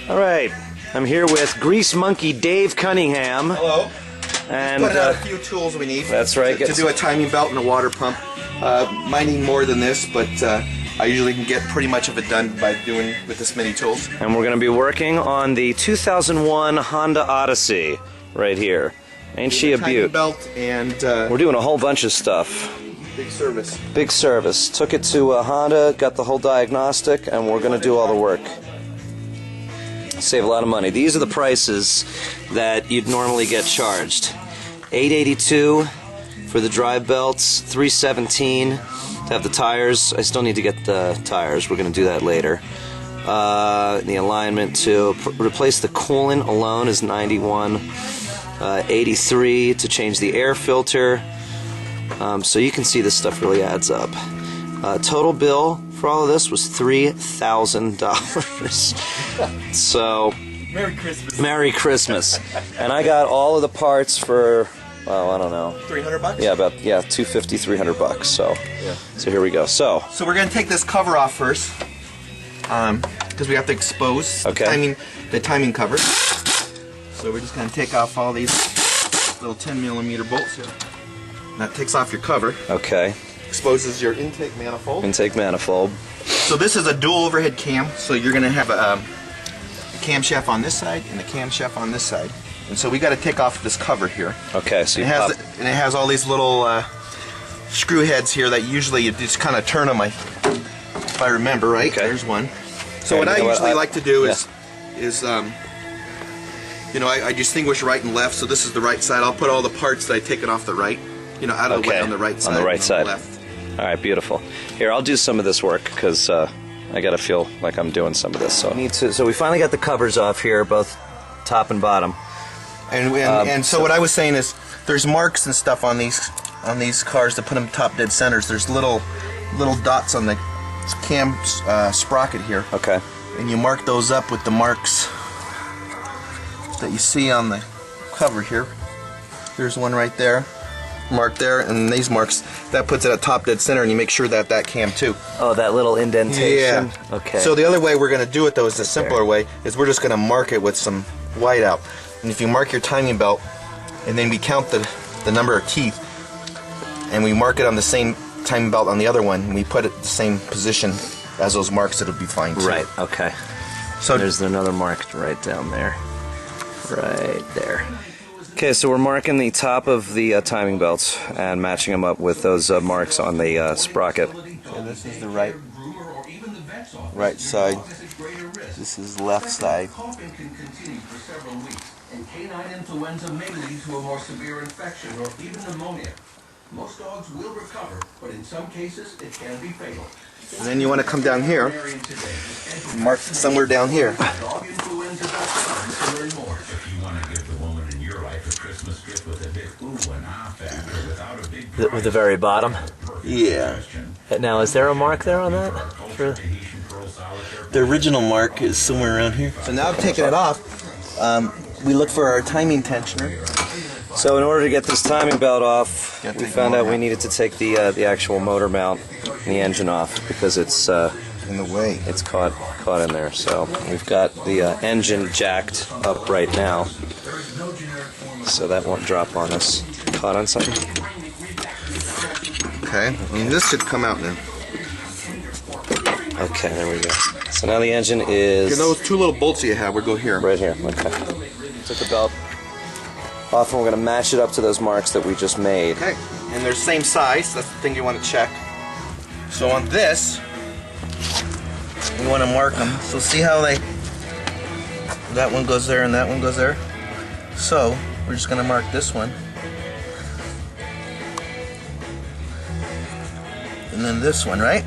All right, I'm here with Grease Monkey Dave Cunningham. Hello. And put out a few tools we need. That's right. To do a timing belt and a water pump. Might need more than this, but I usually can get pretty much of it done by doing with this many tools. And we're going to be working on the 2001 Honda Odyssey right here. Ain't she a beaut? Belt and we're doing a whole bunch of stuff. Big service. Big service. Took it to Honda, got the whole diagnostic, and we're going to do all the work. Save a lot of money. These are the prices that you'd normally get charged. $882 for the drive belts, $317 to have the tires. I still need to get the tires. We're going to do that later. The alignment to replace the coolant alone is $91. $83 to change the air filter. So you can see this stuff really adds up. Total bill for all of this was $3,000. So Merry Christmas. Merry Christmas. And I got all of the parts for, well, I don't know. $300? Yeah, about $250, $300. So yeah. So here we go. So we're gonna take this cover off first, because we have to expose the timing cover. So we're just gonna take off all these little 10mm bolts here. That takes off your cover. Okay. Exposes your intake manifold. Intake manifold. So this is a dual overhead cam. So you're going to have a camshaft on this side and a camshaft on this side. And so we got to take off this cover here. Okay. So and it has all these little screw heads here that usually you just kind of turn them. If I remember right. Okay. There's one. So what I usually like to do is you know, I distinguish right and left. So this is the right side. I'll put all the parts that I taken off the right. You know, out of the way on the right side. On the right side. Left. All right, beautiful. Here, I'll do some of this work because I got to feel like I'm doing some of this. So we finally got the covers off here, both top and bottom. And so what I was saying is, there's marks and stuff on these cars to put them top dead centers. There's little dots on the cam sprocket here. Okay. And you mark those up with the marks that you see on the cover here. There's one right there. Mark there, and these marks, that puts it at top dead center, and you make sure that cam too. Oh, that little indentation? Yeah. Okay. So the other way we're going to do it, though, is the simpler way, is we're just going to mark it with some white out. And if you mark your timing belt, and then we count the number of teeth, and we mark it on the same timing belt on the other one, and we put it in the same position as those marks, it'll be fine too. Right, okay. So there's another mark right down there. Right there. Okay, so we're marking the top of the timing belts and matching them up with those marks on the sprocket. So this is the right side. This is the left side. And canine influenza may lead to a more severe infection or even pneumonia. Most dogs will recover, but in some cases it can be fatal. And then you want to come down here, mark somewhere down here. With the very bottom? Yeah. Now, is there a mark there on that? The original mark is somewhere around here. So now I've taken it off. We look for our timing tensioner. So in order to get this timing belt off, we found out we needed to take the actual motor mount and the engine off because it's in the way. It's caught in there. So we've got the engine jacked up right now, so that won't drop on us. Caught on something? Okay, and this should come out now. Okay, there we go. So now the engine is... You know those two little bolts you have, we'll go here. Right here, okay. Took the belt off and we're going to match it up to those marks that we just made. Okay, and they're same size, that's the thing you want to check. So on this, we want to mark them. So see how that one goes there and that one goes there? So, we're just going to mark this one. And then this one, right?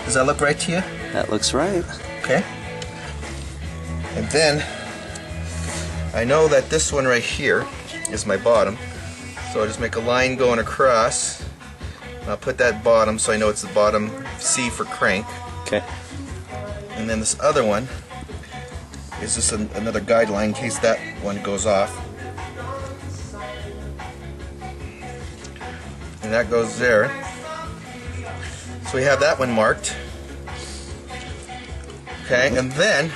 Does that look right to you? That looks right. Okay. And then, I know that this one right here is my bottom. So I'll just make a line going across. I'll put that bottom so I know it's the bottom C for crank. Okay. And then this other one is just another guideline in case that one goes off. And that goes there. So we have that one marked. Okay, and then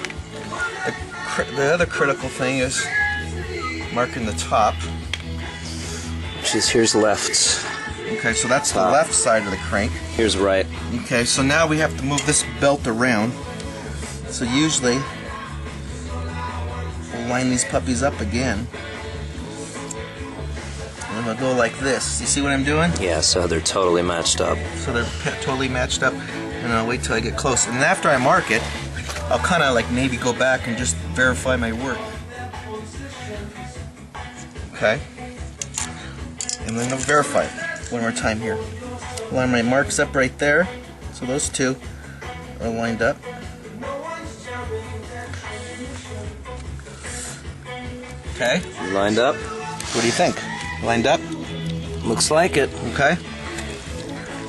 the the other critical thing is marking the top. Which is, here's left. Okay, so that's the Top. left side of the crank. Here's right. Okay, so now we have to move this belt around. So usually we'll line these puppies up again. And we'll go like this. You see what I'm doing? Yeah, so they're totally matched up. So they're totally matched up. And I'll wait till I get close. And after I mark it, I'll kind of like maybe go back and just verify my work. Okay. And then I'll verify it one more time here. Line my marks up right there. So those two are lined up. Okay. You lined up? What do you think? Lined up? Looks like it. Okay.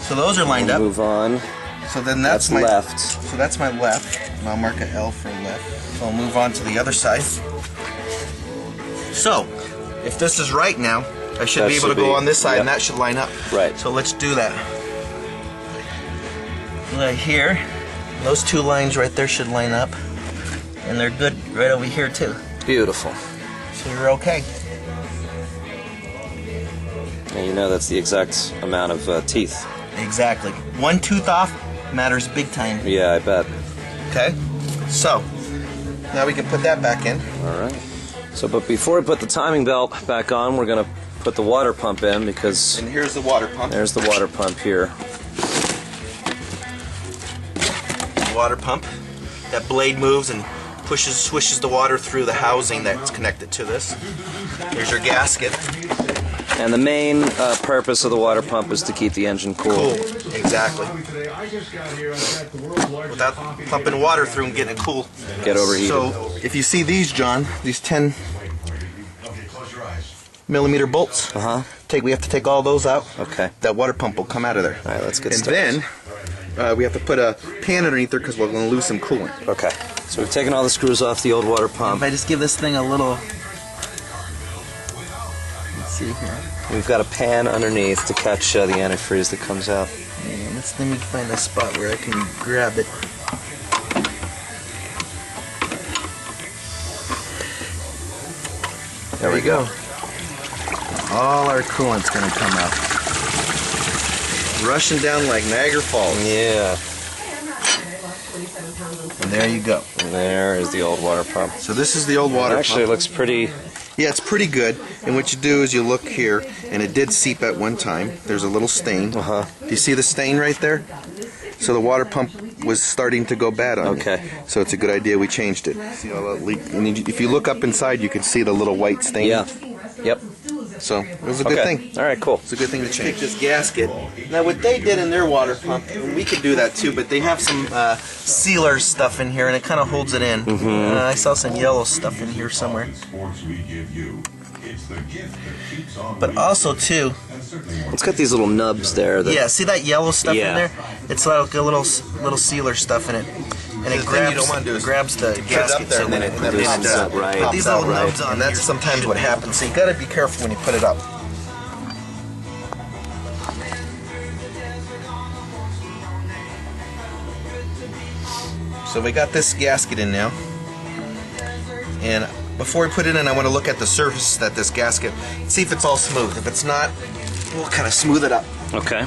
So those are lined up. Move on. So then that's my left. So that's my left. And I'll mark a L for left. So I'll move on to the other side. So, if this is right now, I should That be able should to go be- on this side yep. and that should line up. Right. So let's do that. Right here, those two lines right there should line up. And they're good right over here too. Beautiful. So you're okay. And you know that's the exact amount of teeth. Exactly. One tooth off matters big time. Yeah, I bet. Okay? So, now we can put that back in. All right. So, but before we put the timing belt back on, we're going to put the water pump in because And here's the water pump. there's the water pump here. Water pump. That blade moves and swishes the water through the housing that's connected to this. There's your gasket. And the main purpose of the water pump is to keep the engine cool. Exactly. Without pumping water through and getting it cool. Get overheated. So, if you see these, John, these 10 millimeter bolts, we have to take all those out. Okay. That water pump will come out of there. All right, let's get and started. then we have to put a pan underneath there because we're going to lose some coolant. Okay. So we've taken all the screws off the old water If pump. I just give this thing a little... Let's see here. We've got a pan underneath to catch the antifreeze that comes out. Yeah, let me find a spot where I can grab it. There we go. All our coolant's going to come out. Rushing down like Niagara Falls. Yeah. And there you go. And there is the old water pump. So this is the old water It actually pump. looks pretty. Yeah, it's pretty good. And what you do is you look here, and it did seep at one time. There's a little stain. Do you see the stain right there? So the water pump was starting to go bad on Okay. me. So it's a good idea we changed it. See all that leak? And if you look up inside, you can see the little white stain. Yeah. Yep. So it was a good Okay. thing. All right, cool. It's a good thing to change. Take this gasket. Now what they did in their water pump, and we could do that too, but they have some sealer stuff in here, and it kind of holds it in. I saw some yellow stuff in here somewhere. But also too, It's got these little nubs there. That, yeah, see that yellow stuff Yeah. in there? It's like a little sealer stuff in it, and it grabs the gasket so when it pops up, right. But these little nubs on, and that's sometimes what happens. So you got to be careful when you put it up. So we got this gasket in now, and before we put it in, I want to look at the surface that this gasket, see if it's all smooth. If it's not, we'll kind of smooth it up. Okay.